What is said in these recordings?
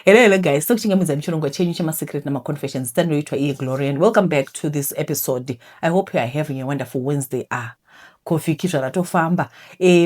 Hello guys, sokuchingamidza muchirongwa chenyu chemasecret namaconfessions tanoitwa iye Glory, and welcome back to this episode. I hope you are having a wonderful Wednesday. Kofiki zvaratofamba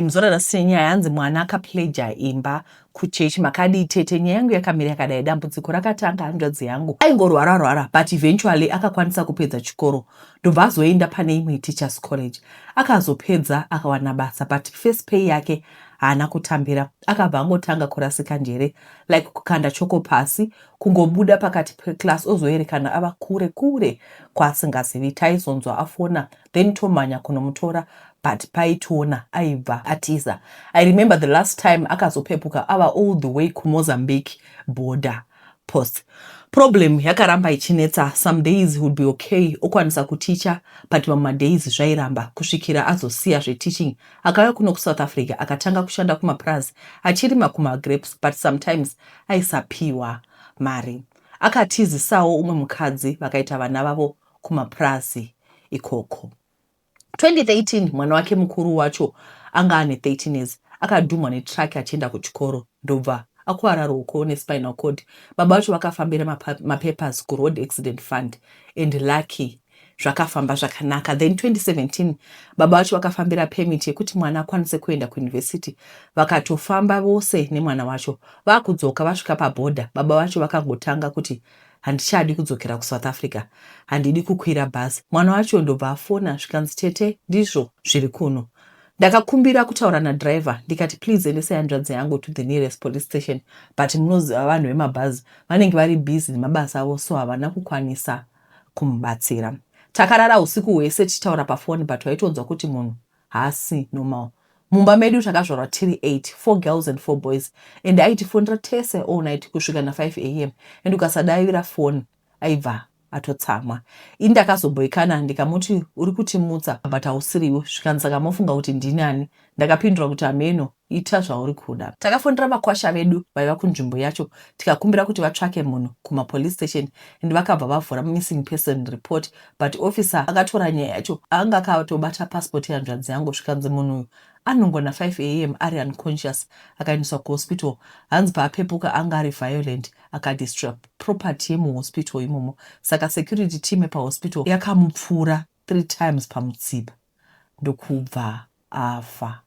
muzora rasine nyaya yanzi mwana akapleja imba kuchechi makadi tete. Nyaya yangu yakamira yakadai, dambudziko rakatanga hanzvadzi yangu aingorwara but eventually akakwanisa kupedza chikoro ndobva azoenda pane imwe teachers college. Akazopedza akawana basa but first pay yake haana kutambira. Akabva angotanga kurasika njere like kukanda choko pasi, kungobuda pakati peclass ozoerekana ava kure kwaasingazivi. Taizonzwa afona then tomhanya kunomutora but paitona aibva atiza. I remember the last time akazopepuka ava all the way kuMozambique border post. Problem yakaramba ichinetsa. Some days would be okay, okwanisa kuticha, but mama days zvairamba kusvikira azosiya zveteaching akauya kuno kuSouth Africa akatanga kushanda kumaprazi achirima kumagrapes, but sometimes aisapiwa mari. Akatizisawo umwe mukadzi vakaita vana vavo kumaprazi ikoko. 2013 mwana wake mukuru wacho anga ane 13 years akadhumwa netruck achienda kuchikoro ndobva akuwara ruoko nespinal cord. Baba vacho vakafambira mapapers kuroad accident fund and lucky zvakafamba zvakanaka. Then 2017 baba vacho vakafambira permit yekuti mwana akwanise kuenda kuuniversity. Vakatofamba vose nemwana wacho vakudzoka vasvika paborder. Baba vacho vakangotanga kuti handichadi kudzokera kuSouth Africa, handidi kukwira bhazi. Mwana wacho ndobva afona zvikanzi tete ndizvo zviri kuno. Ndakakumbira kutaura nadriver ndikati please endesai hanzvadzi yangu to the nearest police station, but munoziva vanhu vemabhazi vanenge vari busy nemabasa avo, so havana kukwanisa kumubatsira. Takarara usiku hwese tichitaura pafoni, but waitonzwa kuti munhu haasi normal. Mumba medu takazvarwa tiri 8, 4 girls and 4 boys, and aitifondera tese all night kusvika na 5 am, and ukasadavira phone aibva atotsamwa. Ini ndakazomboikana ndikamuti uri kutimutsa but hausiriwo, zvikanzi saka mofunga kuti ndinani. Ndakapindura kuti ameno ita zvauri kuda. Takafondera makwasha vedu vaiva kunzvimbo yacho tikakumbira kuti vatsvake munhu kumapolice station, and vakabva vavhura missing person report, but officer akatora nyaya yacho anga akatobata passport yanzvadzi yangu. Zvikanzi munhu anongona 5 am ari unconscious, akaendeswa kuhospital. Hanzi paapepuka anga ari violent, akadestroy property yemuhospital imomo. Saka security team pahospital yakamupfura 3 times pamutsipa ndokubva afa.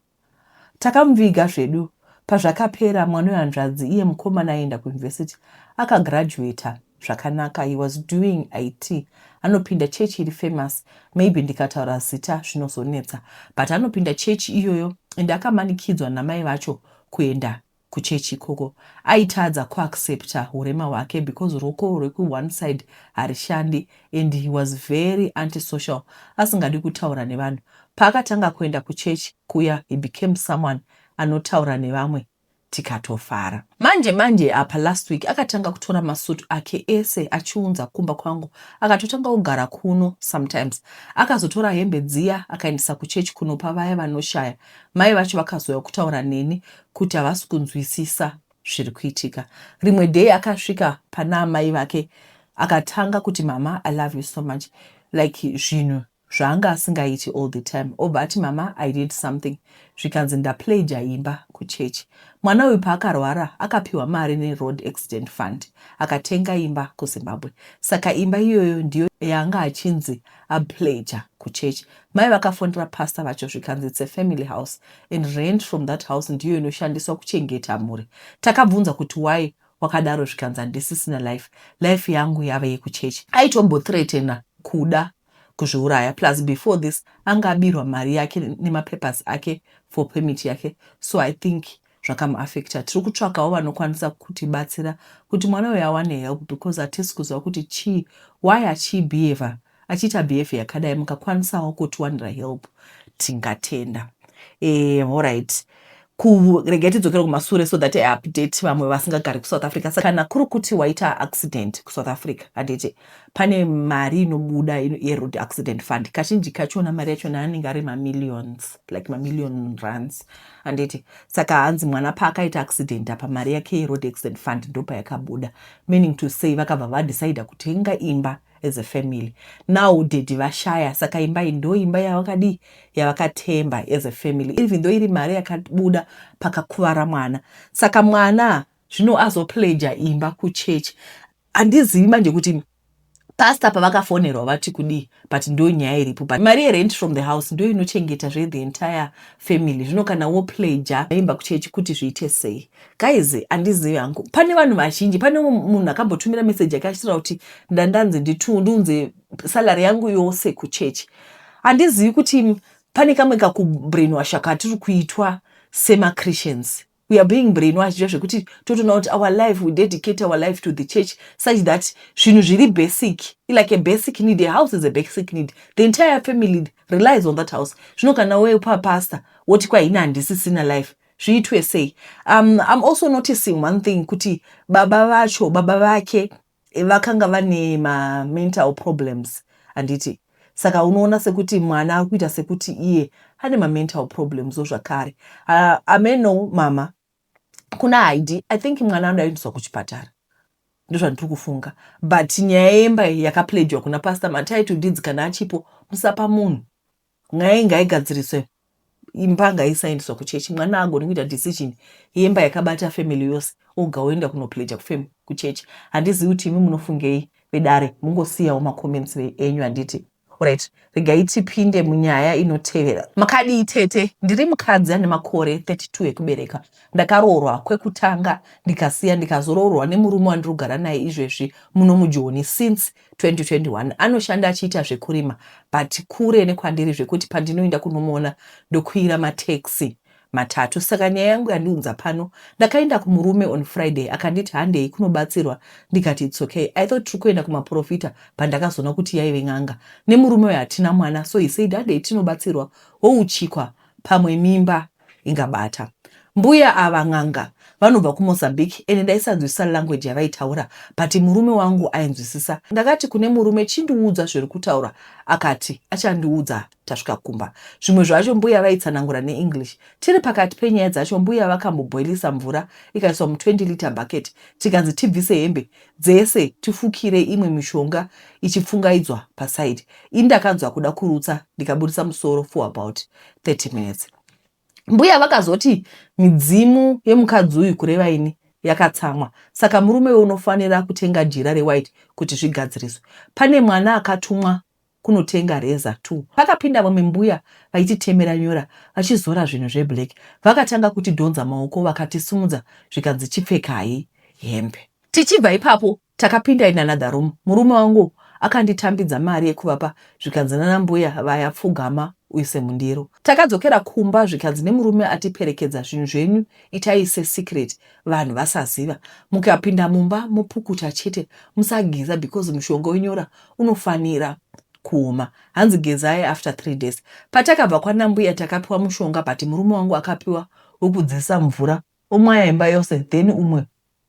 Takamuviga zvedu. Pazvakapera mwana wehanzvadzi iye mukomana aenda kuuniversity akagraduata zvakanaka. He was doing IT. Anopinda chechi iri famous, maybe ndikataura zita zvinozonetsa, but anopinda chechi iyoyo, and akamanikidzwa namai vacho kuenda kuchechi ikoko. Aitadza kuaccepta urema hwake because ruoko rweku one side harishandi, and he was very antisocial, asingadi kutaura nevanhu. Paakatanga kuenda kuchechi kuya, he became someone anotaura nevamwe tikatofara. Manje apa last week akatanga kutora masutu ake ese achiunza kumba kwangu, akatotanga kugara kuno. Sometimes akazotora hembe dziya akaendesa kuchechi kunopa vaya vanoshaya. Mai vacho vakazouya kutaura neni kuti havasi kunzwisisa zviri kuitika. Rimwe day akasvika pana mai vake akatanga kuti mama, I love you so much, like zvinhu zvaanga asingaiti all the time. Obva ati mama, I did something. Zvikanzi ndapleja imba kuchechi. Mwana uyu paakarwara akapiwa mari neroad accident fund akatenga imba kuZimbabwe. Saka imba iyoyo ndiyo yaanga achinzi apleja kuchechi. Mai vakafondera pastor vacho zvikanzi it's a family house, and rent from that house ndiyo inoshandiswa kuchengeta mhuri. Takabvunza kuti why wakadaro, zvikanzi handisisina life yangu yava yekuchechi. Aitombothreatena kuda kuzviuraya, plus before this anga abirwa mari yake nemapapers ake for permit yake. So I think zvakamuaffecta. Tiri kutsvakawo vanokwanisa kutibatsira kuti mwana uyu awane help, because hatisi kuziva kuti why achiita behavior yakadai. Mukakwanisawo kutiwanira help tingatenda. Alright. Kurega tidzokera kumasure so that I update vamwe vasingagari kuSouth Africa. Saka kana kuri kuti waita accident kuSouth Africa, handiti pane mari inobuda yeroad accident fund. Kazhinji kachona mari yachona anenge ari millions, like million rands, handiti. Saka hanzi mwana paakaita accident apa mari yake yeroad accident fund ndopa yakabuda, meaning to say vakabva vadecide kutenga imba as a family. Now dedi vashaya, saka imba ndo imba yavakadi yavakatemba as a family, even though iri mari yakabuda pakakuvara mwana. Saka mwana zvino azopleja imba kuchechi. Handizivi manje kuti pastor pavakafonerwa vati kudii, but ndo nyaya iripo. But mari yerent from the house ndo inochengeta the entire family. Zvino kana wopleja imba kuchechi kuti zviite sei? Guys, handizivi hangu. Pane vanhu vazhinji, pane munhu akambotumira message yakashira kuti ndandanzi ndunze salary yangu yose kuchechi. Handizivi kuti pane kamwe kakubrainwasha katiri kuitwa sema-Christians. We are being brainwashed zvekuti totoona kuti our life, we dedicate our life to the church such that zvinhu zviri basic, like a basic need. A house is a basic need. The entire family relies on that house. Zvino kana wewe pastor woti kwa ina handisisina life, zviitwe sei? I'm also noticing one thing kuti baba vake vakanga vane mental problems handiti. Saka unoona sekuti mwana akuita sekuti iye ane mental problems zvakare. Ameno mama kuna ID, I think mwana andaendeswa kuchipatara. Ndozvandiri kufunga. But nyaya yemba yakapledjwa kuna pastor, matitle deeds kana achipo musapa munhu. Nyaya ngaigadziriswe. Imba ngaisaendeswa kuchechi. Mwana agoni kuita decision yemba yakabata family yose oga oenda kunopledja kuchechi. Handizivi kuti imi munofungei vedare. Mungosiyawo macomments enyu handiti. Alright, regai tipinde munyaya inotevera. Makadii tete, ndiri mukadzi ane makore 32 ekubereka. Ndakaroorwa kwekutanga ndikasiya ndikazoroorwa nemurume wandirikugara naye izvezvi muno muJoni since 2021. Anoshanda achiita zvekurima, but kure nekwandiri zvekuti pandinoenda kunomuona ndokwira mataxi matatu. Saka nyaya yangu yandiunza pano, ndakaenda kumurume on Friday akanditi handei kunobatsirwa. Ndikati it's okay. I thought tiri kuenda kumaprofita, but ndakazoona kuti yaive n'anga. Nemurume uyu hatina mwana, so he said handei tinobatsirwa wouchikwa pamwe mimba ingabata. Mbuya ava n'anga vanobva kuMozambique ende ndaisanzwisisa language yavaitaura, but murume wangu ainzwisisa. Ndakati kune murume chindiudza zviri kutaura, akati achandiudza tasvika kumba. Zvimwe zvacho mbuya vaitsanangura neEnglish. Tiri pakati penyaya dzacho mbuya vakamboboilisa mvura ikaiswa mu20 liter bucket, tikanzi tibvise hembe dzese tifukire imwe mishonga ichipfungaidzwa paside. Ini ndakanzwa kuda kurutsa ndikabudisa musoro for about 30 minutes. Mbuya vakazoti midzimu yemukadzi uyu kureva ini yakatsamwa. Saka murume unofanira kutenga jira rewhite kuti zvigadziriswe. Pane mwana akatumwa kunotenga reza tu. Pakapinda vamwe mbuya vaititemera nyora vachizora zvinhu zveblack. Vakatanga kutidhonza maoko vakatisumudza zvikanzi chipfekai hembe. Tichibva ipapo takapinda in another room. Murume wangu akanditambidza mari yekuvapa zvikanzi nana mbuya vayapfugama uise mundiro. Takadzokera kumba zvikanzi nemurume atiperekedza zvinhu zvenyu itaise secret vanhu vasaziva. Mukapinda mumba mupukuta chete musageza because mushonga wenyora unofanira kuoma. Hanzi gezai after 3 days. Patakabva kwana mbuya takapiwa mushonga, but murume wangu akapiwa wekudzisa mvura umwe yemba yose, then umwe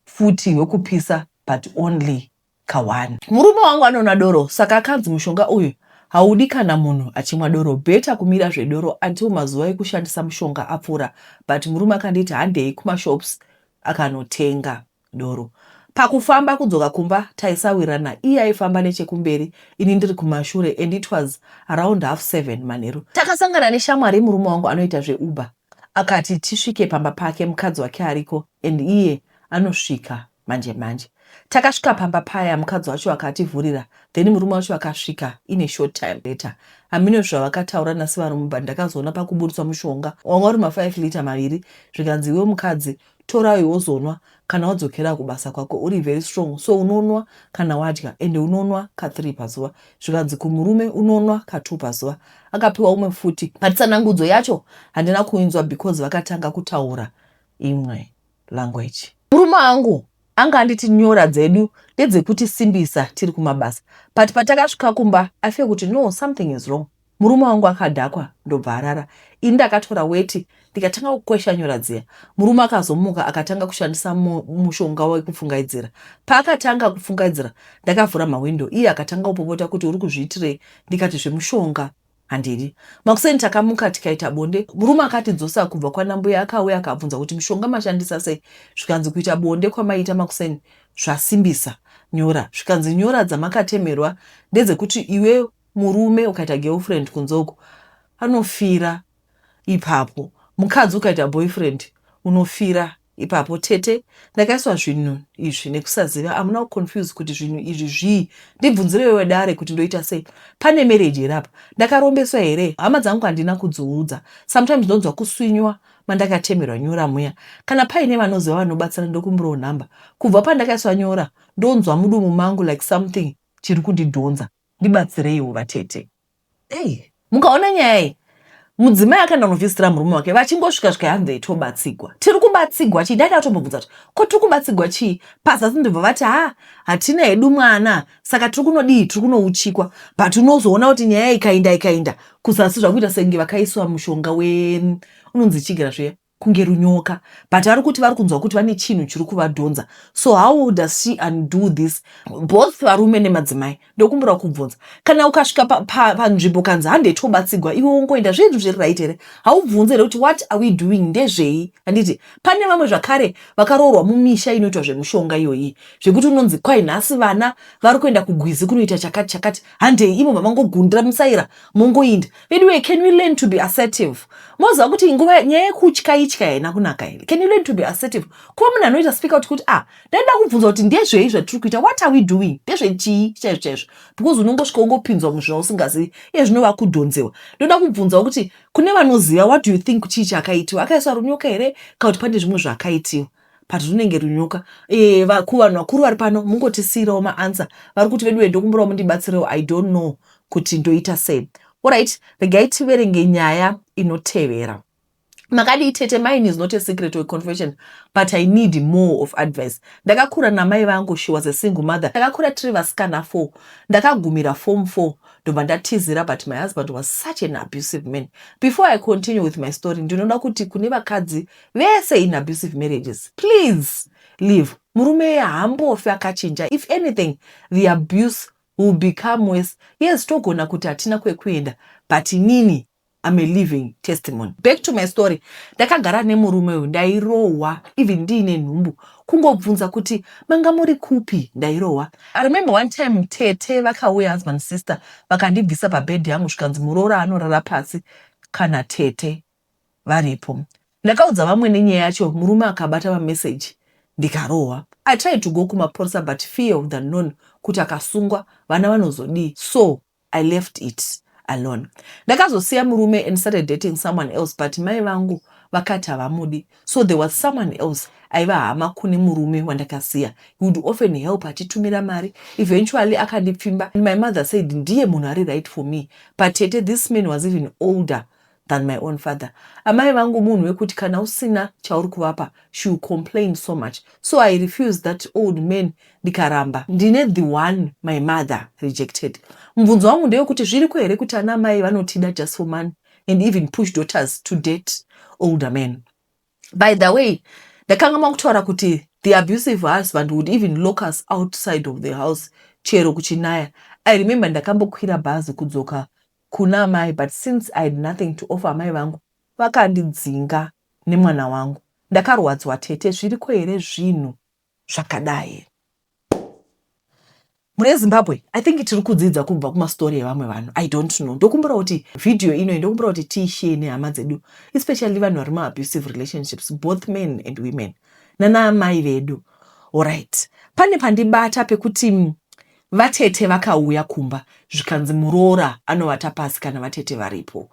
futi wekupisa, but only kawan. Murume wangu anona doro, saka akanzi mushonga uyu haudi kana munhu achimwa doro, beta kumira zvedoro until mazuva ekushandisa mushonga apfuura. But murume akanditi handei kumashops akanotenga doro. Pakufamba kudzoka kumba taisawirana. Iye aifamba nechekumberi, ini ndiri kumashure, and it was around 7:30 manheru. Takasangana neshamwari murume wangu anoita zveuber. Akati tisvike pamba pake mukadzi wake ariko, and iye anosvika manje manje. Takasvika pamba paya mukadzi wacho akativhurira, then murume wacho akasvika in a short time later. Hamino zvavakataura nasi varume, ndakazoona pakuburiswa mushonga wanga uri 5 liter maviri zvikanzi iwe mukadzi tora iwe wozonwa kana wadzokera kubasa kwako uri very strong, so unonwa kana wadya, ende unonwa ka3 pazuva. Zvikanzi kumurume unonwa ka2 pazuva. Akapiwa umwe futi, but tsanangudzo yacho handina kuinzwa because vakatanga kutaura imwe language. Murume wangu anga anditi nyora dzedu ndedzekuti simbisa tiri kumabasa, but patakasvika kumba afe kuti no, something is wrong. Murume wangu akadhakwa ndobva arara. Ini ndakatora weti ndikatanga kukwesha nyora dziya. Murume akazomuka akatanga kushandisa mushonga wekupfungaidzira. Paakatanga kupfungaidzira ndakavhura mawindow, iye akatanga kupopota kuti uri kuzviitirei. Ndikati zvemushonga handidi. Makuseni takamuka tikaita bonde. Murume akatidzosa kubva kwana mbuya akauya akabvunza kuti mushonga mashandisa sei. Zvikanzi kuita bonde kwamaita makuseni zvasimbisa nyora. Zvikanzi nyora dzamakatemerwa ndedzekuti iwe murume ukaita girlfriend kunzoko anofira ipapo. Mukadzi ukaita boyfriend unofira ipapo tete ndakaiswa zvinhu izvi nekusaziva. I'm now confused kuti zvinhu izvi zvii, ndibvunzire wewe dare kuti ndoita sei. Pane marriage here apa, ndakarombeswa here? Hama dzangu handina kudzoudza. Sometimes ndonzwa kuswinywa mandakatemerwa nyora muya. Kana paine vanoziva vanobatsira ndokumbirawo nhamba. Kubva pandakaiswa nyora ndonzwa mudumu mangu like something chiri kundidhonza. Ndibatsireiwo vatete. Hey, mukaona nyaya iyi, mudzimai akaenda kunovhizitira murume wake vachingosvika hanzi veitobatsigwa. Tiri kubatsigwa chii? Ndaida kutombobvunza kuti ko tiri kubatsigwa chii? Pazasi ndobva vati hatina hedu mwana saka tiri kunodii, tiri kunouchikwa. But unozoona kuti nyaya ikaenda kuzasi zvakuita senge vakaiswa mushonga unonzi chigira zve kunge runyoka. But vari kuti vari kunzwa kuti vane chinhu chiri kuvadhonza. So how does she undo this? Both varume nemadzimai ndokumbura kubvunza. Kana ukasvika panzvimbo kanzi handetobatsigwa, iwe ungoenda zvinhu zviri right here. Haubvunze kuti what are we doing, ndezvei? Handiti pane vamwe zvakare vakaroorwa mumisha inoitwa zvemushonga iyoyi, zvekuti unonzi kwai nhasi vana vari kuenda kugwizi kunoita chakati handei imo mamangogundira musaira mongoinda. Anyway, can we learn to be assertive? Moziva kuti nguva nyaya yekutya haina kunaka here. Can you learn to be assertive? Kuva munhu anoita speak out kuti ndaida kubvunza kuti ndezvei zvatiri kuita, what are we doing, ndezvechii chaizvo, because unongosvika ungopinzwa muzvinhu usingazivi iye zvinova kudhonzewa. Ndoda kubvunzawo kuti kune vanoziva, what do you think chii chakaitiwa? Akaiswa runyoka here kana kuti pane zvimwe zvakaitiwa? Pati runenge runyoka. Kuvanhu vakuru vari pano mungotisiirawo maansa. Vari kuti vedu ndokumbirawo mundibatsirewo, I don't know kuti ndoita sei. Alright, regai tiverenge nyaya inotevera. Makadi tete, mine is not a secret or a confession, but I need more of advice. Ndakakura namai vangu, she was a single mother. Ndakakura tiri vasikana 4. Ndakagumira form 4. Ndobva ndatizira, but my husband was such an abusive man. Before I continue with my story, ndinoda kuti kune vakadzi vese in abusive marriages, please leave. Murume hambofi akachinja. If anything, the abuse will become worse. Yes, togona kuti hatina kwekuenda, but inini I'm a living testimony. Back to my story. Ndakagara nemurume uyu, ndairohwa, even ndiine nhumbu. Kungobvunza kuti manga muri kupi, ndairohwa. I remember one time tete vakauya husband sister vakandibvisa pabed yangu zvikanzi muroora anorara pasi kana tete varipo. Ndakaudza vamwe nenyaya yacho, murume akabata mamessage ndikarohwa. I tried to go kumapurisa, but fear of the unknown, kuti akasungwa vana vanozodii. So I left it alone. Ndakazosiya murume and started dating someone else, but mai vangu vakati havamudi. So there was someone else aiva hama kune murume wandakasiya. He would often help achitumira mari. Eventually akandipfimba. And my mother said ndiye munhu ari right for me. But tete, this man was even older than my own father. Amai vangu munhu wekuti kana usina chauri kuvapa, she would complain so much. So I refused that old man ndikaramba. Ndine the one my mother rejected. Mvunzo wangu ndeyekuti zviriko here kuti ana mai vanotida just for money and even push daughters to date older men. By the way, ndakanga makutaura kuti the abusive husband would even lock us outside of the house chero kuchinaya. I remember ndakambokwira bhazi kudzoka kuna mai, but since I had nothing to offer mai vangu, vakandidzinga nemwana wangu. Ndakarwadzwa tete, zviriko here zvinhu zvakadai. Mune Zimbabwe, I think tiri kudzidza kubva kumastori evamwe vanhu. I don't know. Ndokumbura kuti video ino ndokumbura kuti tiishare nehama dzedu, especially vanhu vari abusive relationships, both men and women. Nana mai vedu. Alright. Pane pandibata pekuti vatete vakauya kumba zvikanzi muroora anovata pasi kana vatete varipo.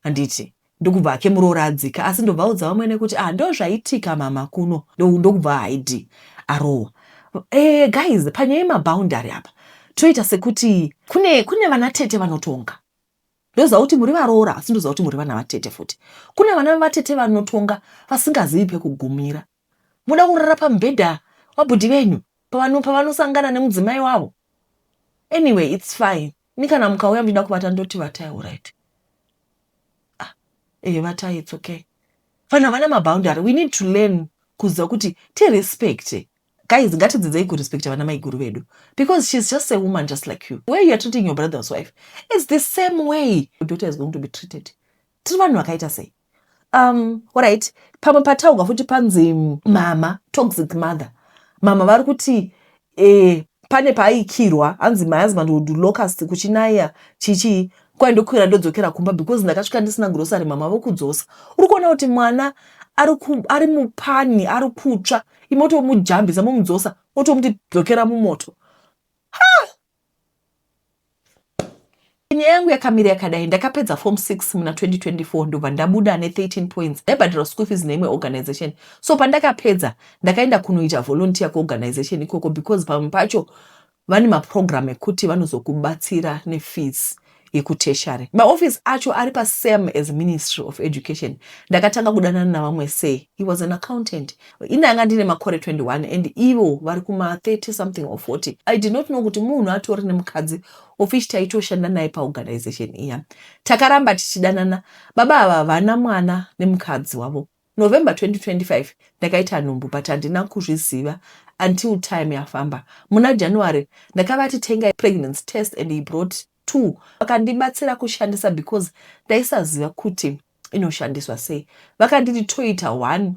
Handiti ndokubva ake muroora adzika, asi ndobvaudza vamwe nekuti ndo zvaitika mama kuno, ndokubva haidi arohwa. Guys, panyaya yemaboundary apa toita sekuti kune vana tete vanotonga. Ndoziva kuti muri varoora, asi ndoziva kuti muri vana vatete futi. Kune vana vatete vanotonga vasingazivi pekugumira. Muda kurara pamubhedha wabhudhi venyu pavanosangana nemudzimai wavo. Anyway, it's fine. Nikana mukauya muchida kuvata ndoti vatai, alright. Vatai, it's okay. Vana vana maboundary, we need to learn kuziva kuti respect. Guys, ngatidzidzei kurespect vana maiguru vedu, because she's just a woman just like you. Where you are treating your brother's wife, it's the same way your daughter is going to be treated. Tiri vanhu vakaita sei? Alright, pamwe patauga futi panzi mama, toxic mother. Mama vari kuti pane paaikirwa, hanzi my husband would lock us kuchinaya chichi kwaindokwira ndodzokera kumba because ndakasvika ndisina grocery, mama vokudzosa. Uri kuona kuti mwana ari mupani ari kutsva imotomujambisa momudzosa otomuti dzokera mumoto. Nyaya yangu yakamira yakadai. Ndakapedza form 6 muna 2024 ndobva ndabuda ne13 points. Ndaibhadhira school fees neimwe organization. So pandakapedza ndakaenda kunoita volunteer kuorganization ikoko because pamwe pacho vane maprogram ekuti vanozokubatsira nefees yekutertiary. Maoffice acho ari pasame as Ministry of Education. Ndakatanga kudanana navamwe sei. He was an accountant. Inanga ndine makore 21 and ivo vari kuma 30 something or 40. I did not know kuti munhu atori nemukadzi ofishi taitoshanda naye paorganization iya. Takaramba tichidanana. Baba ava vana mwana nemukadzi wavo. November 2025 ndakaita nhumbu but handina kuzviziva until time yafamba. Muna January ndakavati tenga pregnancy test and he brought 2. Vakandibatsira kushandisa because ndaisaziva kuti inoshandiswa sei. Vakanditi toita 1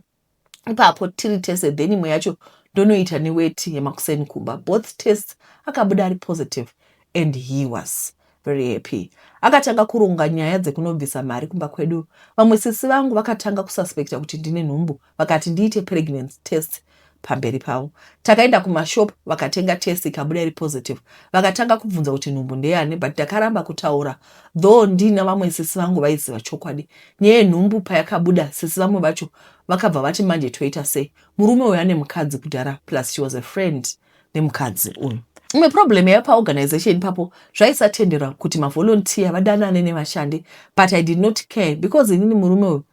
ipapo tiri tested then imwe yacho ndonoita neweight yemakuseni kumba. Both tests akabuda ari positive and he was very happy. Akatanga kuronga nyaya dzekunobvisa mari kumba kwedu. Vamwe sisi vangu vakatanga kususpecta kuti ndine nhumbu, vakati ndiite pregnancy test pamberi pavo. Takaenda kumashop vakatenga test ikabuda iri positive. Vakatanga kubvunza kuti nhumbu ndeyani but ndakaramba kutaura though ndina vamwe sisi vangu vaiziva chokwadi. Nyaya yenhumbu payakabuda sisi vamwe vacho vakabva vati manje toita sei. Murume uyu ane mukadzi kudhara plus she was a friend nemukadzi uyu. Imwe problem yapa organization papo zvaisatendera kuti mavolunteer vadanane nevashandi but I did not care because inini murume uyu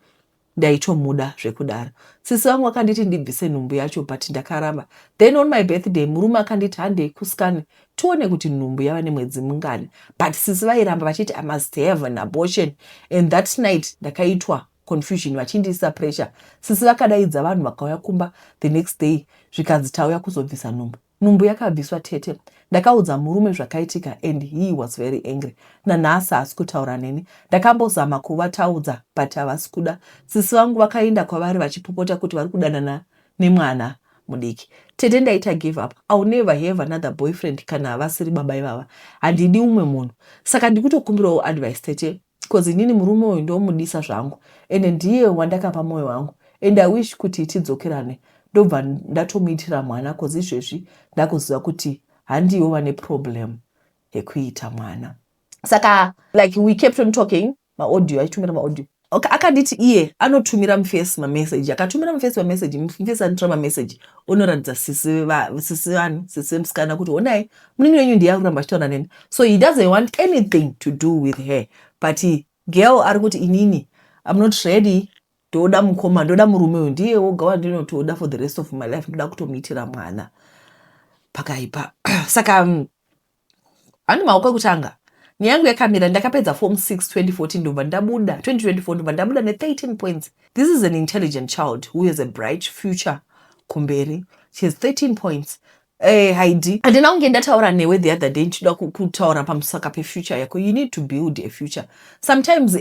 ndaitomuda zvekudara. Sisi vangu vakanditi ndibvise nhumbu yacho but ndakaramba. Then on my birthday murume akanditi handei kuskani tione kuti nhumbu yava nemwedzi mungani but sisi vairamba vachiti I must have an abortion and that night ndakaitwa confusion vachindisa pressure. Sisi vakadaidza vanhu vakauya kumba the next day zvikanzi tauya kuzobvisa nhumbu. Nhumbu yakabviswa tete. Ndakaudza murume zvakaitika and he was very angry. Nanhasi haasi kutaura neni. Ndakambozama kuvataudza but havasi kuda. Sisi vangu vakaenda kwavari vachipopota kuti vari kudanana nemwana mudiki. Tete ndaita give up. I will never have another boyfriend kana havasiri baba ivava. Handidi umwe munhu. Saka ndikutokumbirawo advice tete because inini murume uyu ndomudisa zvangu and ndiye wandakapa moyo wangu and I wish kuti tidzokerane. Ndobva ndatomuitira mwana because izvezvi ndakuziva kuti handiwo vane problem yekuita mwana. Saka like we kept on talking maaudio aitumira maaudio. Okay, akanditi iye anotumira mufesi mamessage. Akatumira mufesi mamessage, mufesi anotora mamessage unoratidza sisi vani sisi vemusikana kuti onai muningi wenyu ndiye akuramba achitaura neni. So he doesn't want anything to do with her but girl ari kuti inini I'm not ready. Ndoda mukoma, ndoda murume uyu ndiye woga wandinotoda for the rest of my life. Ndoda kutomuitira mwana pakaipa. Saka ani maoko ekutanga nyaya yangu yakamira. Ndakapedza form 6 2014 ndobva ndabuda 2024 ndobva ndabuda ne13 points. This is an intelligent child who has a bright future kumberi. She has 13 points. Heidi, handina kunge ndataura newe the other day ndichida kutaura pamusaka pefuture yako. You need to build a future. Sometimes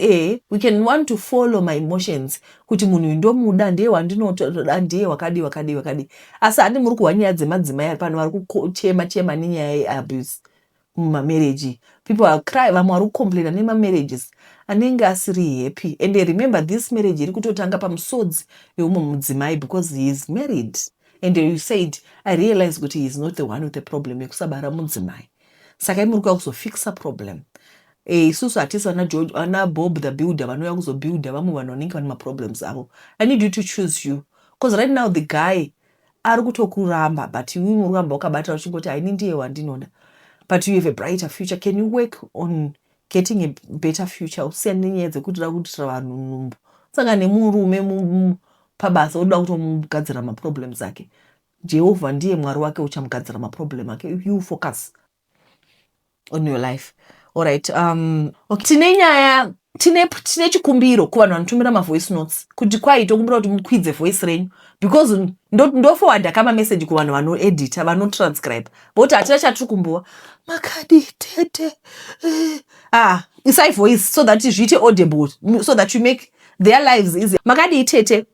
we can want to follow my emotions kuti munhu ndomuda ndiye wandinotoda ndiye wakadi. Asi handi muri kuhwa nyaya dzemadzimai ari pano vari kuchema nenyaya yeabuse mumamarriage. People are cry, vamwe vari kucomplaina nemamarriages anenge asiri happy. And remember this marriage iri kutotanga pamusodzi yeumwe mudzimai because he is married. And you said, I realized that he is not the one with the problem. Yekusabara mudzimai. Saka imuri kuya kuzofixa problem. Isusu hatisi ana Bob the builder vanouya kuzobuilda vamwe vanonenge vane maproblems avo. I need you to choose you. Because right now the guy ari kutokuramba but you muri kuramba wakabata uchingoti I ndiye wandinoda. But you have a brighter future. Can you work on getting a better future? Usiyane nenyaya dzekuti uda kuitira vanhu nhumbu. Saka nemurume pabasa uda kutomugadzira maproblems ake. Jehovah ndiye mwari wake uchamugadzira maproblem ake. You focus on your life. Alright. Okay. Tine nyaya, tine chikumbiro kuvanhu vanotumira mavoice notes kuti kwai tokumbira kuti mukwidze voice renyu because ndo forward kama message kuvanhu vanoedita vanotranscribe but hatina chatiri kumbowa makadi tete isai voice so that zviite audible so that you make their lives easy. Makadi tete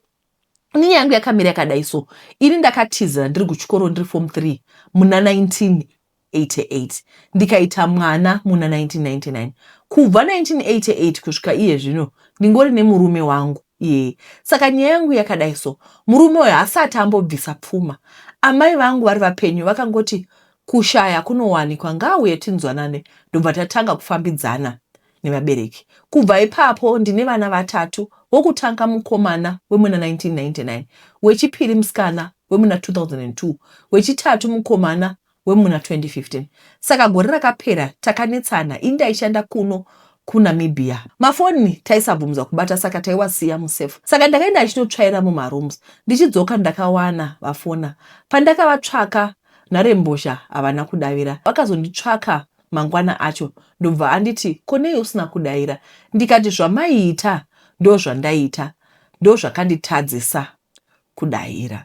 nyaya yangu yakamira yakadai. So ini ndakatizira ndiri kuchikoro ndiri form 3 muna 1988 ndikaita mwana muna 1999. Kubva 1988 kusvika iye zvino ndingori nemurume wangu Ye. Saka nyaya yangu yakadai so. Murume uyu asati ambobvisa pfuma. Amai vangu vari vapenyu vakangoti kushaya kunowanikwa ngauye tinzwanane ndobva tatanga kufambidzana nevabereki. Kubva ipapo ndine vana vatatu, wokutanga mukomana wemuna 1999, wechipiri musikana wemuna 2002, wechitatu mukomana wemuna 2015. Saka gore rakapera takanetsana, ini ndaishanda kuno kuNamibia. Mafoni taisabvumza kubata saka taiwasiya musefu. Saka ndakaenda ndichinotsvaira mumarooms. Ndichidzoka ndakawana vafona. Pandakavatsvaka nharembozha havana kudavira. Vakazonditsvaka mangwana acho ndobva anditi konei usina kudavira. Ndikati zvamaiita ndo zvandaita, ndo zvakanditadzisa kudavira.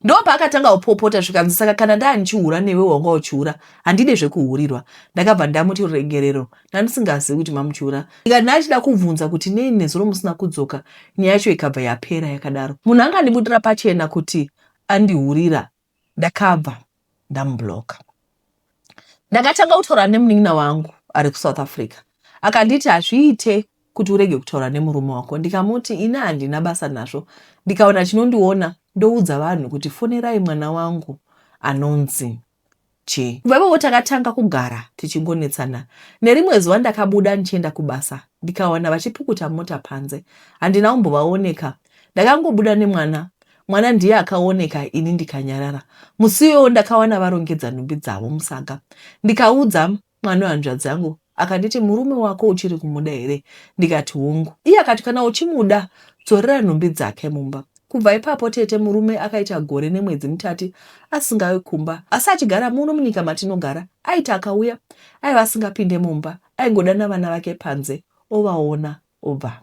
Ndo paakatanga kupopota zvikanzi saka kana ndaa ndichihura newe wanga uchiura handide zvekuhurirwa. Ndakabva ndamuti regerero ndandisingazivi kuti mamuchiura. Ndikati ndachida kubvunza kuti nei nezuro musina kudzoka, nyaya yacho ikabva yapera yakadaro. Munhu angandibudira pachena kuti andihurira, ndakabva ndamubloka. Ndakatanga kutaura nemunin'ina wangu ari kuSouth Africa. Akanditi hazviite kuti urege kutaura nemurume wako. Ndikamuti ina handina basa nazvo. Ndikaona chinondiona ndoudza vanhu kuti fonerai mwana wangu anonzi Che. Kubva ipapo takatanga kugara tichingonetsana. Nerimwe zuva ndakabuda ndichienda kubasa. Ndikaona vachipukuta mota panze. Handina kumbovaoneka. Ndakangobuda nemwana. Mwana ndiye akaoneka, ini ndikanyarara. Musi iwoyo ndakawana varongedza nhumbi dzavo musaga. Ndikaudza mwana wanzvadzi yangu, akanditi murume wako uchiri kumuda here? Ndikati hongu. Iye akati kana uchimuda dzorera nhumbi dzake mumba. Kubva ipapo tete murume akaita gore nemwedzi mitatu asingavi kumba. Asi achigara muno munyika matinogara, aiti akauya aiva asingapinde mumba, aingodana vana vake panze, ovaona obva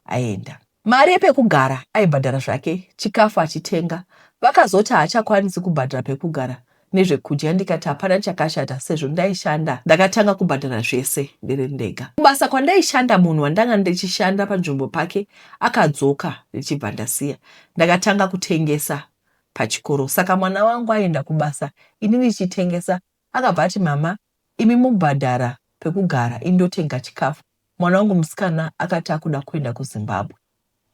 aenda. Mari yepekugara aibhadhara zvake, chikafu achitenga. Vakazoti haachakwanisi kubhadhara pekugara nezvekudya. Ndikati hapana chakashata, sezvo ndaishanda ndakatanga kubhadhara zvese ndiri ndega. Kubasa kwandaishanda munhu wandanga ndichishanda panzvimbo pake akadzoka ndichibva ndasiya. Ndakatanga kutengesa pachikoro. Saka mwana wangu aenda kubasa, ini ndichitengesa. Akabva ati mama, imi mubhadhara pekugara, indotenga chikafu. Mwana wangu musikana akati akuda kuenda kuZimbabwe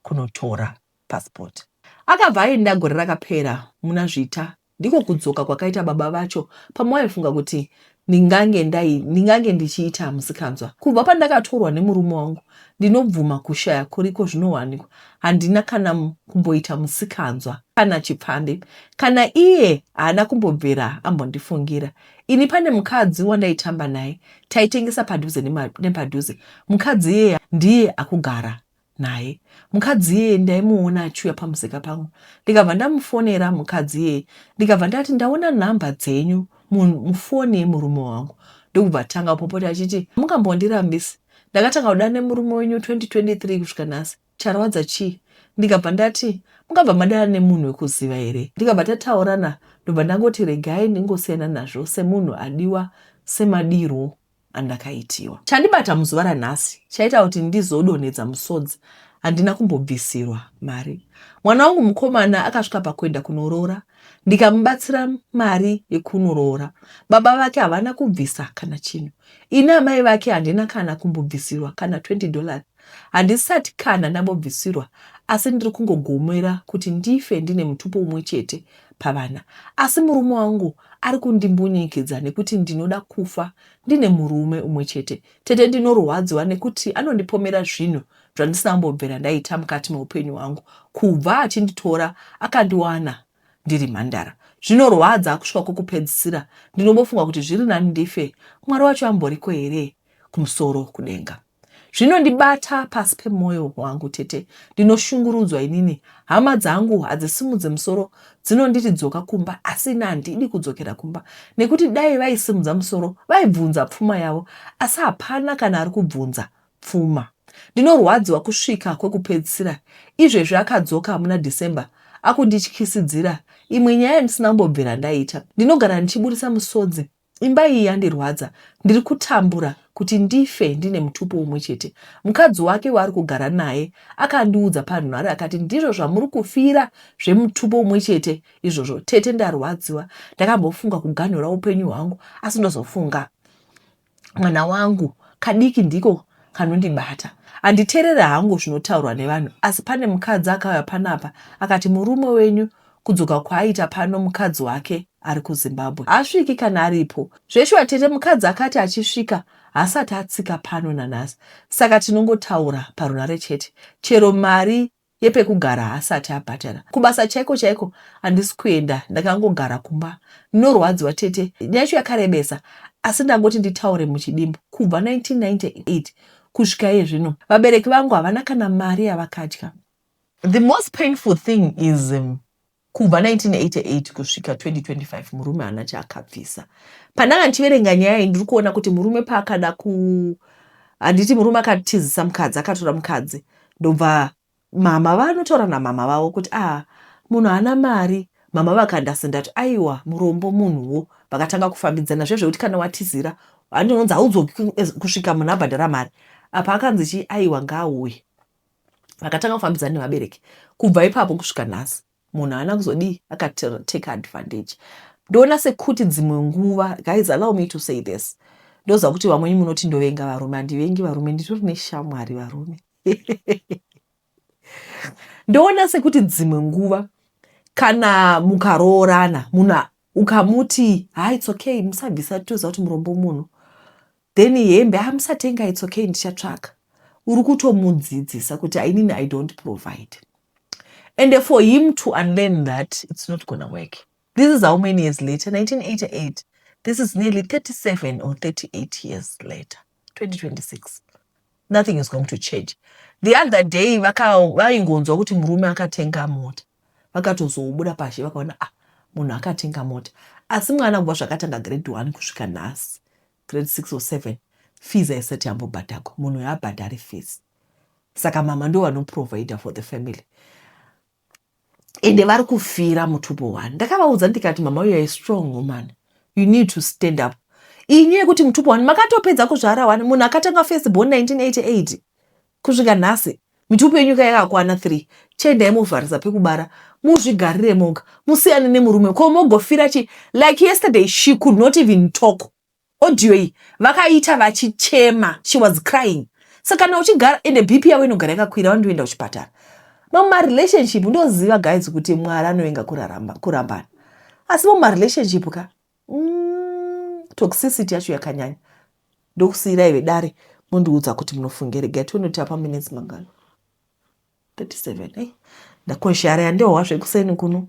kunotora passport. Akabva aenda gore rakapera muna Zvita. Ndiko kudzoka kwakaita baba vacho pamwaifunga kuti ndingange ndichiita musikanzwa. Kubva pandakatorwa nemurume wangu ndinobvuma kushaya kuriko zvinowanikwa. Handina kana kumboita musikanzwa kana chipfande. Kana iye haana kumbobvera ambondifungira. Ini pane mukadzi wandaitamba naye, taitengesa padhuze nepadhuze. Mukadzi iye ndiye akugara naye. Mukadzi iye ndaimuona achiuya pamusika pangu. Ndikabva ndamufonera mukadzi iye. Ndikabva ndati ndaona nhamba dzenyu mufoni yemurume wangu. Ndokubva tanga popota achiti mungambondirambisi. Ndakatanga kudana nemurume wenyu 2023 kusvika nhasi. Charwadza chii? Ndikabva ndati mungabva madana nemunhu wekuziva here? Ndikabva tataurana ndobva ndangoti regai ndingosiyana nazvo semunhu adiwa semadiro andakaitiwa. Chandibata muzuva ranhasi chaita kuti ndizodonhedza musodzi. Handina kumbobvisirwa mari. Mwana wangu mukomana akasvika pakuenda kunoroora. Ndikamubatsira mari yekunorora. Baba vake havana kubvisa kana chinhu. Ina amai vake handina kana kumbobvisirwa kana $20. Handisati kana ndambobvisirwa, asi ndiri kungogomera kuti ndife ndine mutupo umwe chete pavana. Asi murume wangu ari kundimbunyikidza nekuti ndinoda kufa ndine murume umwe chete. Tete ndinorwadziwa nekuti anondipomera zvinhu zvandisina kumbobvera ndaita mukati meupenyu hwangu. Kubva achinditora akandiwana ndiri mhandara. Zvinorwadza kusvika kwokupedzisira. Ndinombofunga kuti zviri nani ndife, Mwari wacho amboriko here kumusoro kudenga. Zvinondibata pasi pemwoyo wangu tete. Ndinoshungurudzwa inini. Hama dzangu hadzisimudze musoro, dzinonditi dzoka kumba, asi handidi kudzokera kumba. Nekuti dai vaisimudza musoro, vaibvunza pfuma yavo, asi hapana kana ari kubvunza pfuma. Ndinorwadziwa kusvika kwekupedzisira. Izvezvi akadzoka muna December akundityisidzira. Imwe nyaya ndisina kumbobvera ndaita. Ndinogara ndichiburisa musodzi. Imba iyi yandirwadza. Ndiri kutambura kuti ndife ndine mutupo umwe chete. Mukadzi wake waari kugara naye akandiudza panhare akati ndizvo zvamuri kufira zvemutupo umwe chete izvozvo. Tete ndarwadziwa. Ndakambofunga kuganhura upenyu hwangu, asi ndozofunga mwana wangu kadiki ndiko kanondibata. Handiteerera hangu zvinotaurwa nevanhu, asi pane mukadzi akauya panapa akati murume wenyu kudzoka kwaaita pano mukadzi wake ari kuZimbabwe asviki kana aripo. Zveshuwa tete mukadzi akati achisvika haasati atsika pano nanhasi. Saka tinongotaura parunare chete, chero mari yepekugara haasati abhadhara. Kubasa chaiko chaiko handisi kuenda, ndakangogara kumba. Ndinorwadziwa tete, nyacho yakarebesa, asi ndangoti nditaure muchidimbu. Kubva 1998 kusvika iye zvino vabereki vangu havana kana mari yavakadya. The most painful thing is kubva 1988 kusvika 2025 murume haana chaakabvisa. Pandanga ndichiverenga nyaya iyi ndiri kuona kuti murume paakada handiti murume akatizisa mukadzi, akatora mukadzi, ndobva mama vanotaura namama vavo kuti munhu haana mari. Mama vakandasi ndati aiwa murombo munhuwo. Vakatanga kufambidzana zvezvekuti kana watizira handinonzi haudzoki kusvika munhu abhadhara mari. Apa akanzi chii aiwa ngaauye. Vakatanga kufambidzana nevabereki. Kubva ipapo kusvika nhasi munhu haana kuzodii akatake advantage. Ndoona sekuti dzimwe nguva, guys, allow me to say this, ndoziva kuti vamweni munoti ndovenga varume. Handivengi varume, nditori neshamwari varume. Ndoona sekuti dzimwe nguva kana mukaroorana munhu ukamuti it's okay musabvisa toziva kuti murombo munhu, then hembe musatenga it's okay ndichatsvaka, uri kutomudzidzisa kuti inini I don't provide. And for him to unlearn that, it's not gonna work. This is how many years later? 1988. This is nearly 37 or 38 years later. 2026. Nothing is going to change. The other day, vaingonzwa kuti murume akatenga mota. Vakatozobuda pashi vakaona munhu akatenga mota. Asi mwana kubva zvakatanga grade 1 kusvika nhasi, grade 6 or 7, fees haisati yambobhadhako. Munhu yaabhadhari fees. Saka mama ndo vanoprovider for the family. Ende vari kufira mutupo 1. Ndakavaudza ndikati mama, you are a strong woman. You need to stand up. Inye yekuti mutupo 1 makatopedza kuzvara 1. Munhu akatanga first born 1988 kusvika nhasi mitupo yenyu yakakwana 3. Chendai muvharisa pekubara, muzvigarire moga, musiyane nemurume. Ko mogofira chi? Like yesterday she could not even talk. Audio iyi vakaita vachichema, she was crying. Saka kana uchigara ende BP yavo inogara yakakwira wandoenda kuchipatara. Relationship ndoziva guys kuti Mwari anovenga kurambana. Asi relationship ka toxicity yacho yakanyanya. Ndokusiyira iwe dare mundiudza kuti munofungere get unotapa minutes mangano 37. Ndakoshara yandewa zvekuseni kuno.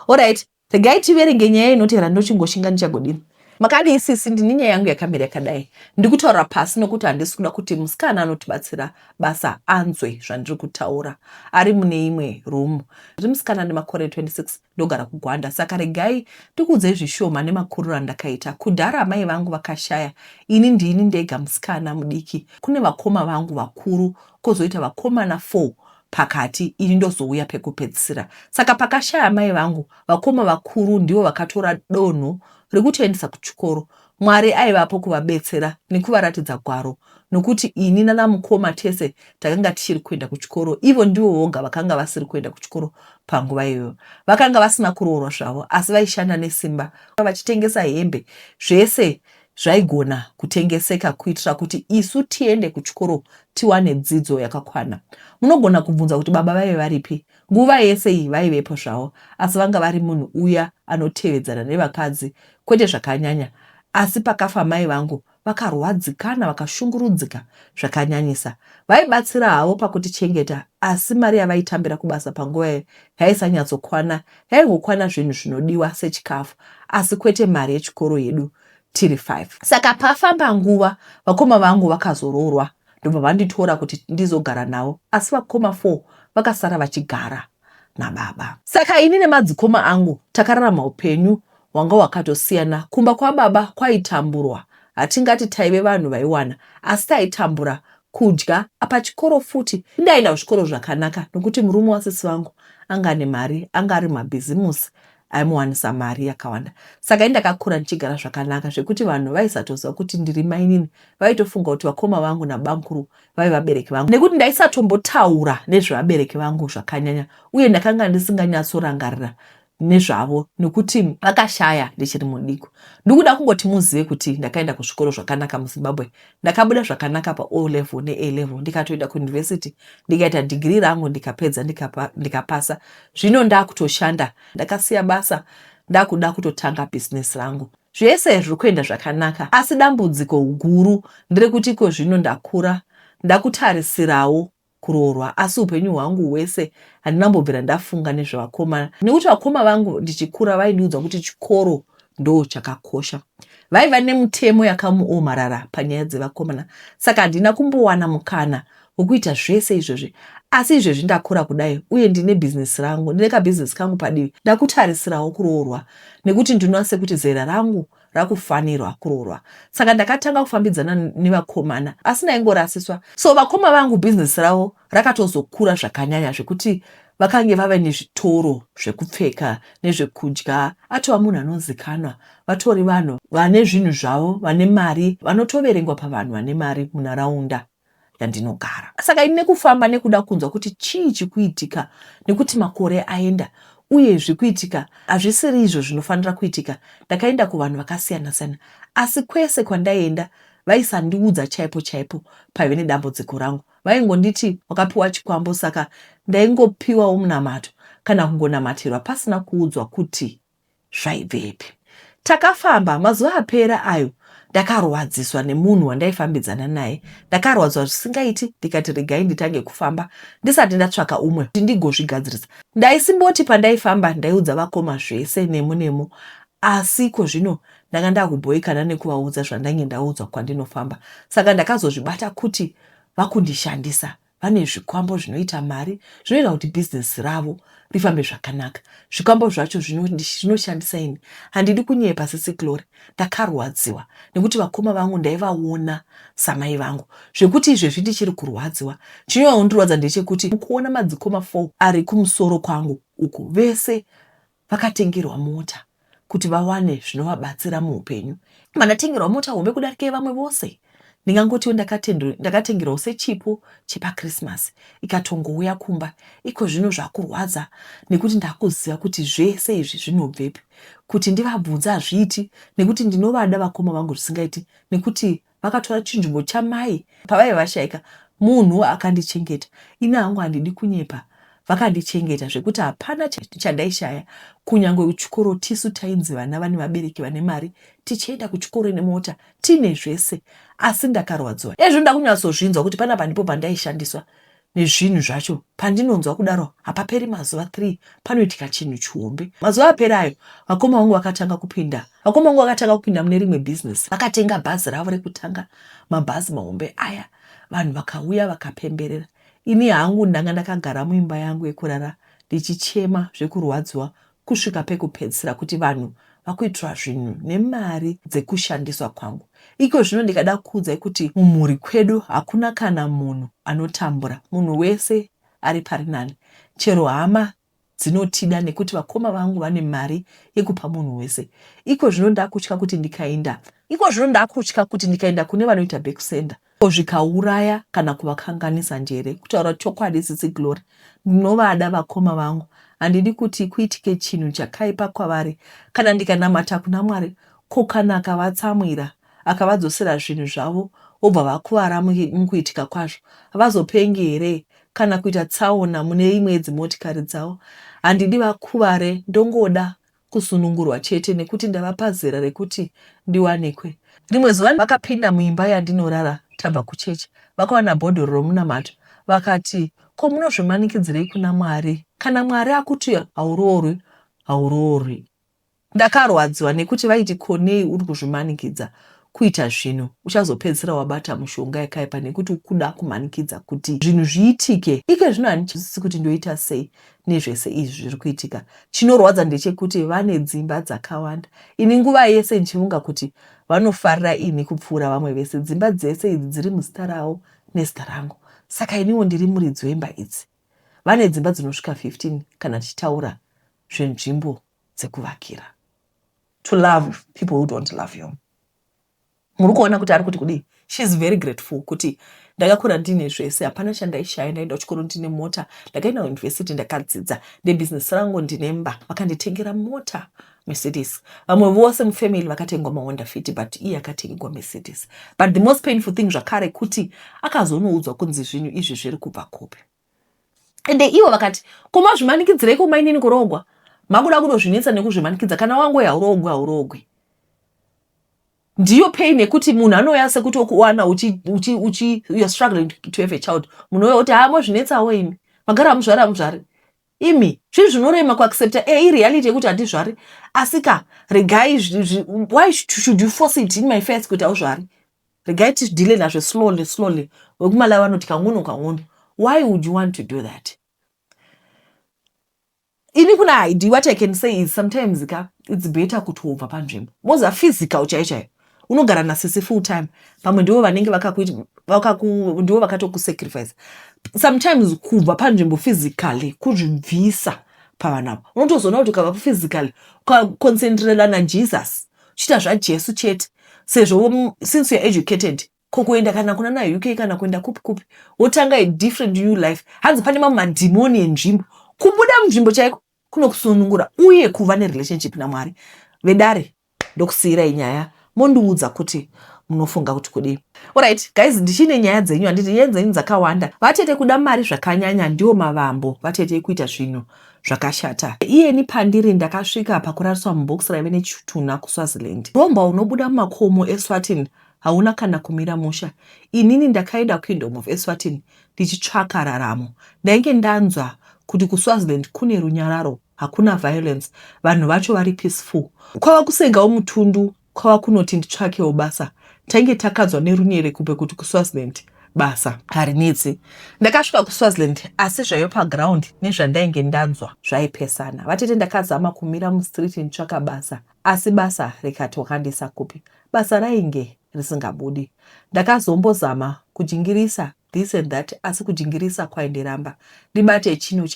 Alright, regai tiverenge nyaya inotera ndochingoshinga ndichagodini. Makadi isisi ndini nyaya yangu yakamira yakadai. Ndikutaura pasi nokuti handisi kuda kuti musikana anotibatsira basa anzwe zvandiri kutaura ari mune imwe room. Ndiri musikana nemakore 26 ndogara kuGwanda. Saka regai ndikuudzei zvishoma nemakuriro andakaita. Kudhara amai vangu vakashaya, ini ndini ndega musikana mudiki. Kune vakoma vangu vakuru, kozoita vakomana 4 pakati, ini ndozouya pekupedzisira. Saka pakashaya mai vangu, vakoma vakuru ndivo vakatora donho rekutoendesa kuchikoro. Mwari aivapo kuvabetsera nekuvaratidza gwaro, nokuti ini nana mukoma tese takanga tichiri kuenda kuchikoro. Ivo ndivo voga vakanga vasiri kuenda kuchikoro panguva iyoyo. Vakanga vasina kuroorwa zvavo, asi vaishanda nesimba, vachitengesa hembe, zvese zvaigona kutengeseka kuitira kuti isu tiende kuchikoro tiwane dzidzo yakakwana. Munogona kubvunza kuti baba vaive varipi? Nguva yese iyi vaivepo zvavo, asi vanga vari munhu uya anotevedzana nevakadzi, kwete zvakanyanya. Asi pakafa mai vangu vakarwadzikana, vakashungurudzika zvakanyanyisa. Vaibatsira havo pakutichengeta, asi mari yavaitambira kubasa panguva iyo haisanyatsokwana. Yaingokwana zvinhu zvinodiwa sechikafu, asi kwete mari yechikoro yedu tiri 5. Saka pafamba nguva vakoma vangu vakazoroorwa, ndobva vanditora kuti ndizogara navo, asi vakoma 4 vakasara vachigara nababa. Saka ini nemadzikoma angu takararama upenyu hwanga hwakatosiyana. Kumba kwababa kwaitamburwa, hatingati taive vanhu vaiwana, asi taitambura kudya. Pachikoro futi ndaenda kuzvikoro zvakanaka, nokuti murume wasisi vangu anga ane mari, anga ari mabhizimusi aimuwanisa mari yakawanda. Saka ndakakura ndichigara zvakanaka zvekuti vanhu vaisatoziva kuti ndiri mainini, vaitofunga kuti vakoma vangu nabamkuru vaiva vabereki vangu, nekuti ndaisatombotaura nezvevabereki vangu zvakanyanya, uye ndakanga ndisinganyatsorangarira nezvavo nekuti vakashaya ndichiri mudiki. Ndikuda kungoti muzive kuti ndakaenda kuzvikoro zvakanaka muZimbabwe. Ndakabuda zvakanaka paO level neA level, ndikatoenda kuuniversity, ndikaita degree rangu, ndikapedza ndikapasa. Zvino ndakutoshanda, ndakasiya basa, ndakuda kutotanga business rangu. Zvese zviri kuenda zvakanaka, asi dambudziko guru nderekuti iko zvino ndakura, ndakutarisirawo kuroorwa, asi upenyu hwangu hwese handinambobvira ndafunga nezvevakomana. Nekuti vakoma vangu ndichikura vaindiudza kuti chikoro ndo chakakosha. Vaiva nemutemo yakamuomarara panyaya dzevakomana. Saka handina kumbowana mukana wokuita zvese izvozvi. Asi izvezvi ndakura kudai uye ndine business rangu, ndine kabusiness kangu padivi, ndakutarisirawo kuroorwa nekuti ndinoona sekuti zera rangu rakufanirwa kuroorwa. Saka ndakatanga kufambidzana nevakomana, asi ndaingorasiswa. So vakoma vangu business ravo rakatozokura zvakanyanya zvekuti vakange vava nezvitoro zvekupfeka nezvekudya, atova munhu anozikanwa, vatori vanhu vane zvinhu zvavo, vane mari, vanotoverengwa pavanhu vane mari munharaunda yandinogara. Saka ini nekufamba nekuda kunzwa kuti chii chikuitika nekuti makore aenda uye zvikuitika hazvisiri izvo zvinofanira kuitika, ndakaenda kuvanhu vakasiyana siyana, asi kwese kwandaienda vaisandiudza chaipo chaipo paive nedambudziko rangu. Vaingonditi wakapiwa chikwambo, saka ndaingopiwawo munamato kana kungonamatirwa pasina kuudzwa kuti zvaibvepi. Takafamba mazuva apera ayo, ndakarwadziswa nemunhu wandaifambidzana naye. Ndakarwadzwa zvisingaiti, ndikati regai nditange kufamba ndisati ndatsvaka umwe kuti ndigozvigadzirisa. Ndaisimboti pandaifamba ndaiudza vakoma zvese nemo, asi iko zvino ndanga ndakubhoikana nekuvaudza zvandange ndaudzwa kwandinofamba. Saka ndakazozvibata kuti vakundishandisa, vane zvikwambo zvinoita mari, zvinoita kuti business ravo rifambe zvakanaka. Zvikwambo zvacho zvinoshandisa ini. Handidi kunyepa sisi Glory, ndakarwadziwa nekuti vakoma vangu ndaivaona samai vangu. Zvekuti izvezvi ndichiri kurwadziwa, chinondirwadza ndechekuti mukuona madzikoma 4 ari kumusoro kwangu uku, vese vakatengerwa mota kuti vawane zvinovabatsira muupenyu. Mandatengerwa mota hombe kudarika vamwe vose. Ndingangotiwo ndakatengerwa sechipo chepaChristmas ikatongouya kumba. Iko zvino zvakurwadza nekuti ndakuziva kuti zvese izvi zvinobvepi, kuti ndivabvunze hazviiti, nekuti ndinovada vakoma vangu zvisingaiti, nekuti vakatora chinzvimbo chamai pavaiva vashaika. Munhu akandichengeta, ini hangu handidi kunyepa, vakandichengeta zvekuti hapana chandaishaya. Kunyange kuchikoro tisu tainzi vana vane vabereki vane mari, tichienda kuchikoro nemota, tine zvese. Asi ndakarwadziwa. Ezvo ndakunyatsozvinzwa kuti panapa ndipo pandaishandiswa nezvinhu zvacho. Pandinonzwa kudaro hapaperi mazuva 3 panoitika chinhu chihombe. Mazuva aperayo vakoma vangu vakatanga kupinda mune rimwe business. Vakatenga bhazi ravo rekutanga, mabhazi mahombe aya. Vanhu vakauya vakapemberera. Ini hangu ndanga ndakagara muimba yangu yekurara ndichichema zvekurwadziwa kusvika pekupedzisira kuti vanhu vakuitira zvinhu nemari dzekushandiswa kwangu. Iko zvino ndikada kuudzai kuti mumhuri kwedu hakuna kana munhu anotambura, munhu wese ari pari nani. Chero hama dzinotida nekuti vakoma vangu vane mari yekupa munhu wese. Iko zvino ndakutya kuti ndikaenda kune vanoita bekusenda zvikauraya kana kuvakanganisa njere. Kutaura chokwadi sisi Glory, ndinovada vakoma vangu. Handidi kuti kuitike chinhu chakaipa kwavari. Kana ndikanamata kuna Mwari, ko kana akavatsamwira akavadzosera zvinhu zvavo vobva vakuvara mukuitika kwazvo, havazopengi here kana kuita tsaona mune imwe dzimotikari dzavo? Handidi vakuvare, ndongoda kusunungurwa chete nekuti ndavapa zera rekuti ndiwanikwe. Rimwe zuva vakapinda muimba yandinorara tabva kuchechi, vakawana bhodhoro romunamato, vakati, ko munozvimanikidzirei kuna Mwari? Kana Mwari akuti hauroorwi, hauroorwi. Ndakarwadziwa nekuti vaiti konei uri kuzvimanikidza kuita zvinhu, uchazopedzisira wabata mushonga yakaipa nekuti ukuda kumanikidza kuti zvinhu zviitike. Ike zvino handichizivi kuti ndoita sei nezvese izvi zviri kuitika. Chinorwadza ndechekuti vane dzimba dzakawanda. Ini nguva yese ndichifunga kuti vanofarira ini kupfuura vamwe vese. Dzimba dzese idzi dziri muzita ravo nezita rangu. Saka iniwo ndiri muridzi wemba idzi. Vane dzimba dzinosvika 15 kana tichitaura zvenzvimbo dzekuvakira. To love people who don't love you. muri kuona kuti ari kuti kudii. She is very grateful kuti ndakakura ndine zvese, hapana chandaishaya, ndaenda kuchikoro ndine mota, ndakaenda kuuniversity ndakadzidza, nebhizinesi rangu ndinemba, vakanditengera mota Mercedes. Vamwe vose mufamily vakatengwa maHonda Fit, but iye akatengwa Mercedes. But the most painful thing zvakare kuti akazonoudzwa kunzi zvinhu izvi zviri kubva kupi. Ende ivo vakati, koma zvimanikidzirei kumainini kurogwa? Makuda kudozvinetsa nekuzvimanikidza, kana wangu haurogwi. Ndiyo pain yekuti munhu anouya sekuti okuwana you're struggling to have a child. Munhu ouya kuti mozvinetsawo imi. Magara hamuzvari. Imi, zvinhu zvinorema kuaccepta ireality yekuti handizvari. Asika, regai, why should you force it in my face kuti hauzvari? Regai tidile nazvo slowly. Wekumala vanoti kang'ono. Why would you want to do that? Ini kuna ID, what I can say is sometimes it's better kutobva panzvimbo. Moza physical chaichai. Unogara nasisi full time. Pamwe ndivo vanenge ndivo vakatokusacrifice. Sometimes kubva panzvimbo physically kuzvibvisa pavanapo. Unotozona kuti ukabva physically ukaconcentrate na Jesus. Chita zvaJesu chete. Sezvo since you're educated, kokuenda kana kuna na UK kana kuenda kupi. Wotanga a different new life. Hanzi pane madhimoni enzvimbo. Kubuda munzvimbo chaiko kunokusunungura uye kuva nerelationship naMwari. Vedare ndokusiyira inyaya mondiudza kuti munofunga kuti kudii. Alright guys, ndichine nyaya dzenyu, handiti nyaya dzenyu dzakawanda. Vatete kuda mari zvakanyanya ndiwo mavambo, vatete kuita zvinhu zvakashata. Iyeni pandiri ndakasvika pakurariswa mubhokisi raive nechitunha kuSwaziland. Romba unobuda mumakomo eSwatini hauna kana kumira musha. Inini ndakaenda kuKingdom of Eswatini ndichitsvaka raramo. Ndainge ndanzwa kuti kuSwaziland kune runyararo, hakuna violence, vanhu vacho vari peaceful. Kwava kusengawo mutundu, kwava kunoti nditsvakewo basa. Tainge takadzwa nerunyere kubve kuti kuSwaziland basa harinetsi. Ndakasvika kuSwaziland asi zvaiva paground nezvandainge ndanzwa zvaipesana. Vatete ndakazama kumira mustreet nditsvaka basa, asi basa rikati wakandisa kupi. Basa rainge risingabudi. Ndakazombozama kujingirisa this and that, asi kujingirisa kwaindiramba. Ndibate chino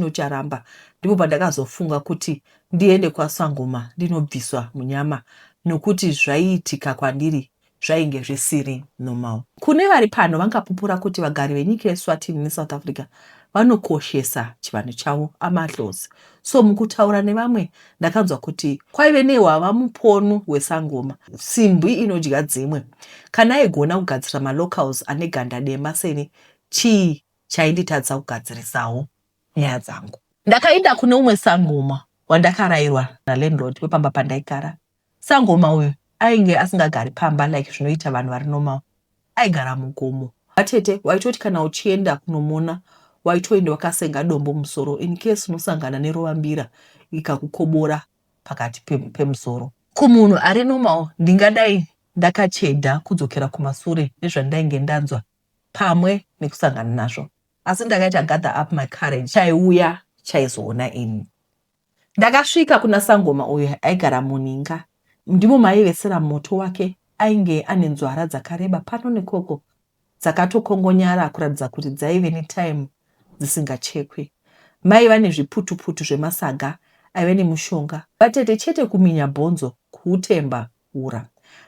charamba. Ndipo pandakazofunga kuti ndiende kwaSangoma ndinobviswa munyama, nokuti zvaiitika kwandiri zvainge zvisiri normal. Kune vari pano vangapupura kuti vagari venyika yeSwatini neSouth Africa vanokoshesa chivanhu chavo amadlozi. So mukutaura nevamwe ndakanzwa kuti kwaive nehwava muponu weSangoma, simbwi inodya dzimwe. Kana aigona kugadzira malocals ane ganda dema seni, chii chainditadza kugadzirisawo nyaya dzangu. Ndakaenda kune umwe Sangoma wandakarayirwa nalandlord wepamba pandaigara. Sangoma uyu ainge asingagari pamba like zvinoita vanhu vari normal, aigara mugomo. Vatete waitoti kana uchienda kunomona waitoenda wakasenga dombo musoro in case unosangana nerovambira ikakukobora pakati pemusoro. Kumunhu ari normal ndingadai ndakachedha kudzokera kumasure nezvandainge ndanzwa pamwe nekusangana nazvo. Asi ndakaita gather up my courage, chaiuya chaizoona ini. Ndakasvika kuna Sangoma uyu aigara muninga. Ndimo maivesera moto wake, ainge ane nzwara dzakareba pano nekoko, dzakatokongonyara kuratidza kuti dzaive netime dzisingachekwi. Maiva nezviputu-putu zvemasaga, aive nemushonga. Vatete chete kuminya bhonzo, kuutemba ura.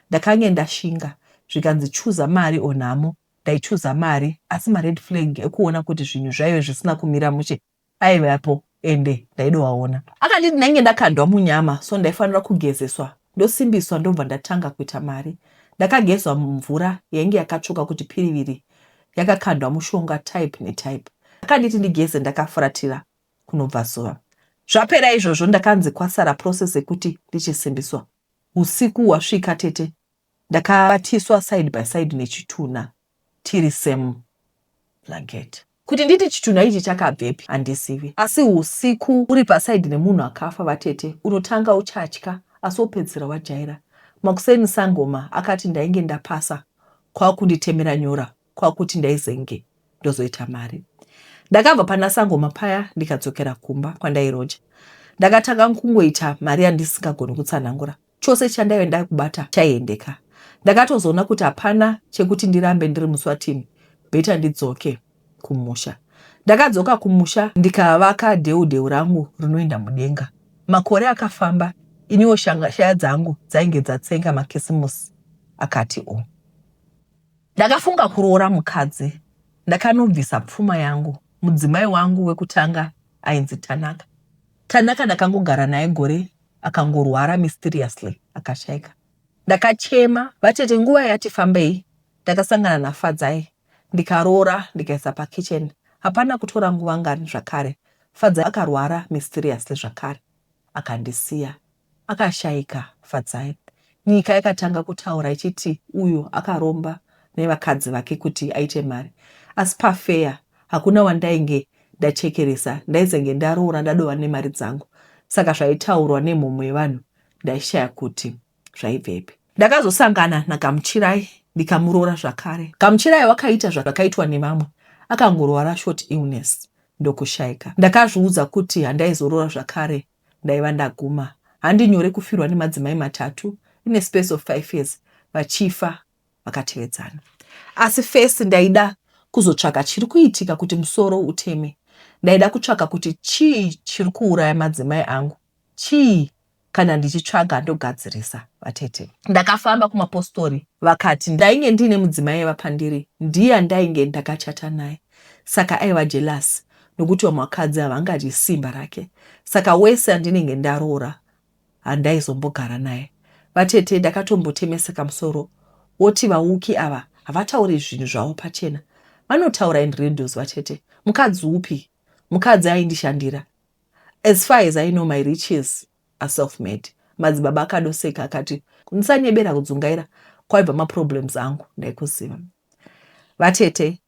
Ndakange ndashinga, zvikanzi chuza mari onhamo, ndaichuza mari, asi mared flag ekuona kuti zvinhu zvaive zvisina kumira mushe aivapo ende ndaidowaona. Akanditi ndainge ndakandwa munyama, so ndaifanira kugezeswa. Ndosimbiswa ndobva ndatanga kuita mari. Ndakagezwa mumvura yainge yakatsvuka kuti piriviri, yakakandwa mushonga type netype. Akanditi ndigeze ndakafuratira kunobva zuva. Zvapera izvozvo ndakanzi kwasara process yekuti ndichisimbiswa. Usiku wasvika tete, ndakabatiswa side by side nechitunha tiri same blanket. Kuti nditi chitunha ichi chakabvepi handisivi. Asi usiku uri paside nemunhu akafa vatete, unotanga uchatya asi wopedzisira wajaira. Makuseni Sangoma akati ndainge ndapasa kwakunditemera nyora, kwakuti ndaizenge ndozoita mari. Ndakabva pana Sangoma paya ndikadzokera kumba kwandairoja. Ndakatanga kungoita mari yandisingagoni kutsanangura. Chose chandaienda kubata chaiendeka. Ndakatozoona kuti hapana chekuti ndirambe ndiri muSwatini, beta ndidzoke kumusha. Ndakadzoka kumusha ndikavaka dheu rangu rinoenda mudenga. Makore akafamba, iniwo shaya dzangu dzainge dzatsenga makisimusi akati ndakafunga kuroora mukadzi. Ndakanobvisa pfuma yangu. Mudzimai wangu wekutanga ainzi Tanaka. Tanaka ndakangogara naye gore, akangorwara mysteriously, akashayika. Ndakachema, vatete nguva yati fambei, ndakasangana naFadzai, ndikaroora ndikaisa pakitchen. Hapana kutora nguva ngani zvakare. Fadzai akarwara mysteriously zvakare, akandisiya. Akashayika Fadzai. Nyika yakatanga kutaura ichiti uyu akaromba nevakadzi vake kuti aite mari. Asi pafeya hakuna wandainge ndachekeresa, ndaizenge ndaroora ndadova nemari dzangu. Saka zvaitaurwa nemhomho yevanhu ndaishaya kuti zvaibvepi. Ndakazosangana naGamuchirai ndikamuroora zvakare. Gamuchirai wakaita zvakaitwa nevamwe, akangorwara short illness ndokushayika. Ndakazviudza kuti handaizoroora zvakare ndaiva ndaguma. Handinyore kufirwa nemadzimai matatu in a space of 5 years vachifa vakatevedzana. Asi first ndaida kuzotsvaka chiri kuitika kuti musoro uteme. Ndaida kutsvaka kuti chii chiri kuuraya madzimai angu. Chii kana ndichitsvaga ndogadzirisa vatete. Ndakafamba kumapostori, vakati ndainge ndine mudzimai vapandiri, ndiye ndainge ndakachata naye. Saka aiva jealous nokuti vamwakadzi havangati simba rake. Saka wese andinenge ndaroora handaizombogara naye. Vatete ndakatombotemeseka musoro. Woti vauki ava havatauri zvinhu zvavo pachena. Vanotaura in riddles vatete. Mukadzi upi? Mukadzi aindishandira. As far as I know, my riches are self-made. Madzibaba akadoseka akati ndisanyebera kudzungaira kwaibva maproblems angu ndaikuziva. Vatete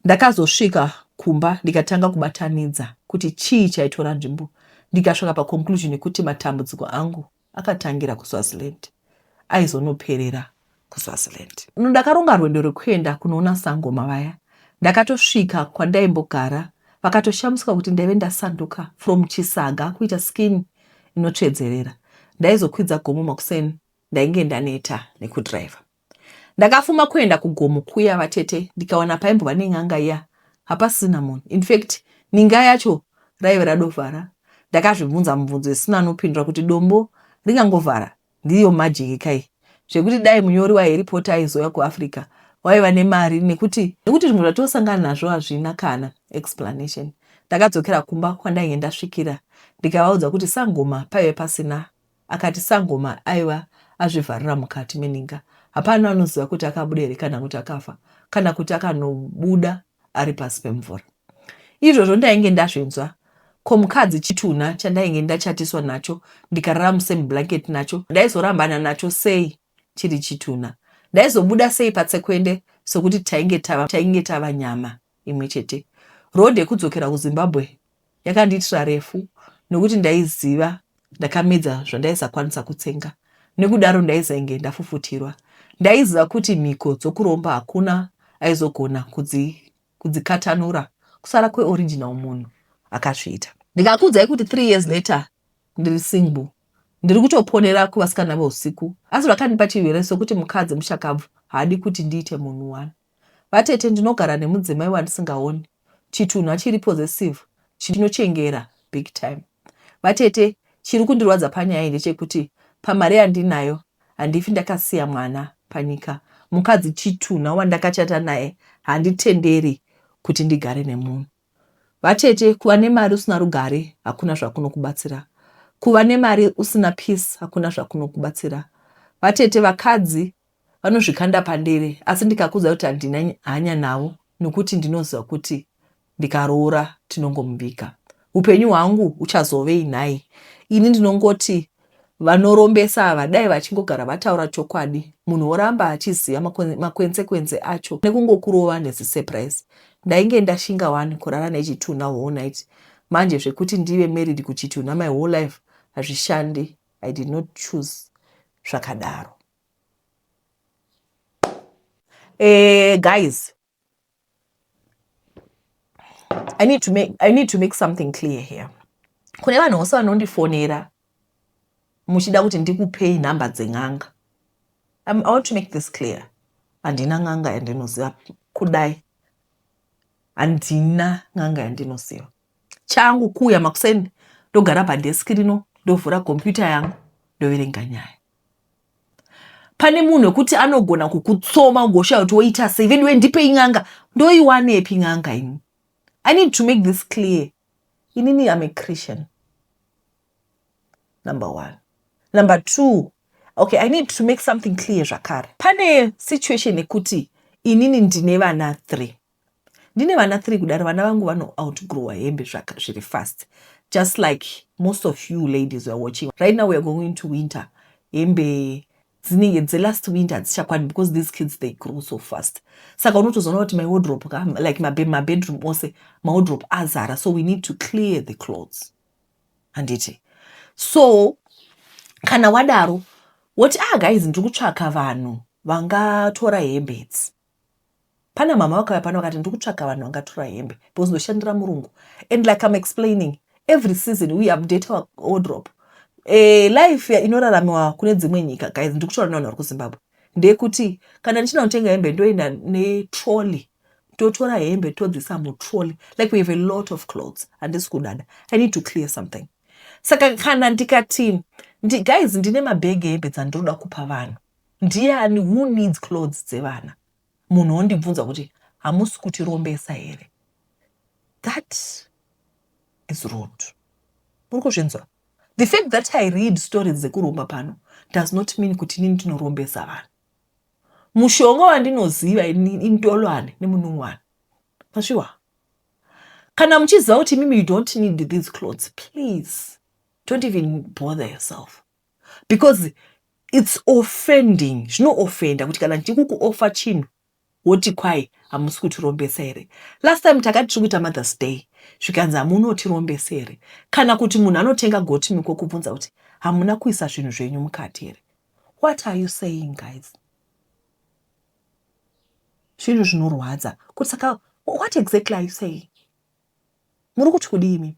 ndakazosvika kumba ndikatanga kubatanidza kuti chii chaitora nzvimbo. Ndikasvika paconclusion yekuti matambudziko angu akatangira kuSwaziland, aizonoperera kuSwaziland. Ndakaronga rwendo rwekuenda kunoona sangoma vaya. Ndakatosvika kwandaimbogara, vakatoshamiswa kuti ndaive ndasanduka from chisaga kuita skin inotsvedzerera. Ndaizokwidza gomo makuseni, ndainge ndaneta nekudriver. Ndakafuma kuenda kugomo kuya vatete, ndikawana paimbova nen'anga iya hapasina munhu. In fact, ninga yacho raive radovhara. Ndakazvibvunza mubvunzo isina anopindura kuti dombo ringangovhara ndiyo magic kai. Zvekuti dai munyori waHarry Potter aizoya kuAfrica waiva nemari nekuti zvimwe zvatosangana nazvo hazvina kana explanation. Ndakadzokera kumba kwandainge ndasvikira, ndikavaudza kuti sangoma paive pasina. Akati sangoma aiva azvivharira mukati meninga. Hapana anoziva kuti akabuda here kana kuti akafa, kana kuti akanobuda ari pasi pemvura. Izvozvo ndainge ndazvinzwa. Ko mukadzi Chituna chandainge ndachatiswa nacho, ndikarara musemblanketi nacho, ndaizorambana nacho sei chiri Chituna? Ndaizobuda sei patsekwende sokuti tainge tava nyama imwe chete? Road yekudzokera kuZimbabwe yakandiitira refu nokuti ndaiziva ndakamedza zvandaisakwanisa kutsenga. Nekudaro ndaizainge ndafufutirwa. Ndaiziva kuti mhiko dzokuromba hakuna aizogona kudzikatanura kusara kweoriginal munhu akazviita. Ndikakuudzai kuti 3 years later ndiri single, ndiri kutoponera kuvasikana veusiku. Asi vakandipa chivhere sokuti mukadzi mushakabvu haadi kuti ndiite munhu wani. Vatete ndinogara nemudzimai wandisingaoni. Chituna chiri possessive, chinochengera big time. Vatete chiri kundirwadza panyaya iyi ndechekuti pamari yandinayo handifi ndakasiya mwana panyika. Mukadzi Chituna wandakachata naye handitenderi kuti ndigare nemunhu. Vatete kuva nemari usina rugare hakuna zvakunokubatsira. Kuva nemari usina peace hakuna zvakunokubatsira. Vatete vakadzi vanozvikanda pandere, asi ndikakuudza kuti handina hanya navo nokuti ndinoziva kuti ndikaroora tinongomuvika. Upenyu hwangu uchazovei nhai. Ini ndinongoti vanorombesa ava dai vachingogara vataura chokwadi, munhu oramba achiziva makwenzi acho nekungokurova nezisurprise. Ndainge ndashinga wani kurara neChituna whole night. Manje zvekuti ndive married kuChituna my whole life hazvishandi. I did not choose zvakadaro. Guys, I need to make something clear here. Kune vanhu vose vanondifonera muchida kuti ndikupei nhamba dzen'anga. I want to make this clear. Handina n'anga yandinoziva kudai. Handina n'anga yandinoziva. Changu kuya makuseni ndogara padeski rino, ndovhura kompyuta yangu, ndoverenga nyaya. pane munhu wekuti anogona kukutsoma ugoshaya kuti woita sei, vedi wendipe ing'anga. Ndoiwanepi ng'anga ini? I need to make this clear. Inini I'm a Christian. Number one. Number two, okay, I need to make something clear zvakare. Pane situation yekuti inini ndine vana 3. Ndine vana 3 kudaro vana vangu vano outgrow hembe zviri fast. Just like most of you ladies who are watching. Right now we are going into winter. Hembe the last winter because these kids they grow so fast. Saka unotozoona kuti my wardrobe, like my bedroom also, my wardrobe azara, so we need to clear the clothes. Handiti. So kana wadaro woti guys ndiri kutsvaka vanhu vangatora hembe idzi. Pana mama wakauya pano akati ndiri kutsvaka vanhu vangatora hembe because ndoshandira Murungu. And like I'm explaining, every season we update our wardrobe. Life inoraramiwa kune dzimwe nyika guys, ndiri kutaura nevanhu vari kuZimbabwe, ndeyekuti kana ndichida kutenga hembe ndoenda netrolly, totora hembe todzisa mutrolly. Like we have a lot of clothes. Handisi kudada. I need to clear something. Saka kana ndikati guys ndine mabhegi hembe dzandinoda kupa vanhu, ndiani who needs clothes dzevana? Munhu ondibvunza kuti hamusi kutirombesa here? That is rude. Muri kuzvinzwa? The fact that I read stories dzekuromba pano does not mean kuti inini ndinorombesa vanhu. Mushonga wandinoziva intolwane nemunun'wana. Masviwa? Kana muchiziva kuti mimi you don't need these clothes, please don't even bother yourself. Because it's offending. Zvino-offenda kuti kana ndikukuoffer chinhu woti kwai hamusi kutirombesa here. Last time takati tiri kuita Mother's Day, zvikanzi hamunotirombesa here. Kana kuti munhu anotenga goti miko kubvunza kuti hamuna kuisa zvinhu zvenyu mukati here. What are you saying, guys? Zvinhu zvinorwadza. Kuti saka what exactly are you saying? Muri kuti kudini?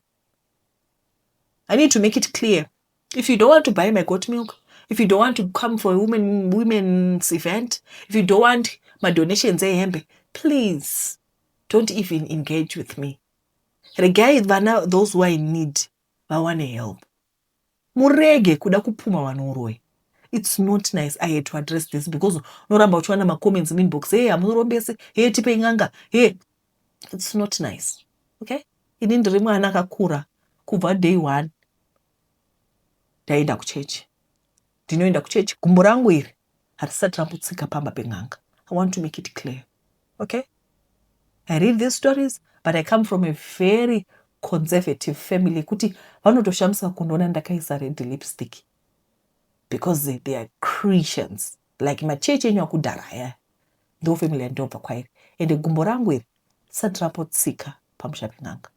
I need to make it clear. If you don't want to buy my goat milk, if you don't want to come for a women's event, if you don't want my donations ehembe, please don't even engage with me. Regai vana those who are in need, vawane help. Murege kuda kupuma vanorowe. It's not nice. I had to address this because noramba uchiwana ma comments in inbox, hey, amunorombese, hey, tipe ng'anga, hey. It's not nice. Okay? Ini ndiri mwana akakura kubva day 1 ndaenda kuchechi. Ndinoenda kuchechi, gumbo rangu iri harisati rambotsika pamba peng'anga. I want to make it clear. Okay? I read these stories, but I come from a very conservative family. Kuti vanotoshamisa kundoona ndakaisa red lipstick. Because they are Christians. Like machechi enyu akudhara aya. Ndo family yandobva kwairi. Ende gumbo rangu iri risati rambotsika pamusha peng'anga.